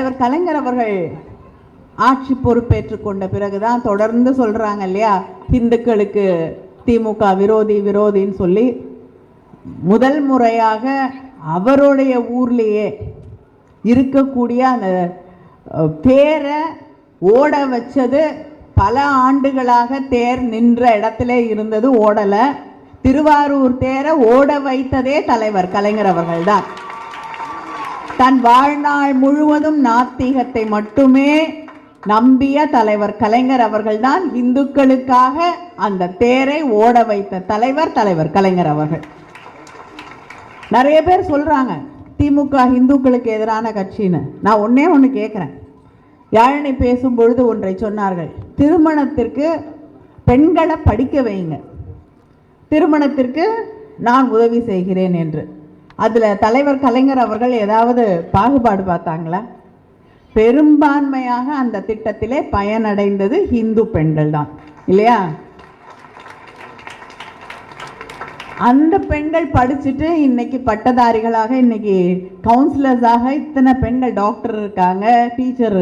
தலைவர் கலைஞர் அவர்கள் ஆட்சி பொறுப்பேற்றுக் கொண்ட பிறகுதான் தொடர்ந்து சொல்றாங்க இல்லையா, இந்துக்களுக்கு திமுக விரோதின்னு சொல்லி முதல் முறையாக அவருடைய ஊர்லேயே இருக்கக்கூடிய அந்த தேரை ஓட வச்சது. பல ஆண்டுகளாக தேர் நின்ற இடத்துல இருந்தது, ஓடல. திருவாரூர் தேரை ஓட வைத்ததே தலைவர் கலைஞர் அவர்கள்தான். தன் வாழ்நாள் முழுவதும் நாத்திகத்தை மட்டுமே நம்பிய தலைவர் கலைஞர் அவர்கள்தான் இந்துக்களுக்காக அந்த தேரை ஓட வைத்த தலைவர் கலைஞர் அவர்கள். நிறைய பேர் சொல்றாங்க திமுக இந்துக்களுக்கு எதிரான கட்சின்னு. நான் ஒன்னே ஒன்று கேட்குறேன். யாழினி பேசும் பொழுது ஒன்றை சொன்னார்கள், திருமணத்திற்கு பெண்களை படிக்க வைங்க, திருமணத்திற்கு நான் உதவி செய்கிறேன் என்று. அதில் தலைவர் கலைஞர் அவர்கள் ஏதாவது பாகுபாடு பார்த்தாங்களா? பெரும்பான்மையாக அந்த திட்டத்திலே பயனடைந்தது இந்து பெண்கள் தான் இல்லையா? அந்த பெண்கள் படிச்சுட்டு இன்னைக்கு பட்டதாரிகளாக, இன்னைக்கு கவுன்சிலர்ஸாக இத்தனை பெண்கள் டாக்டர் இருக்காங்க, டீச்சர்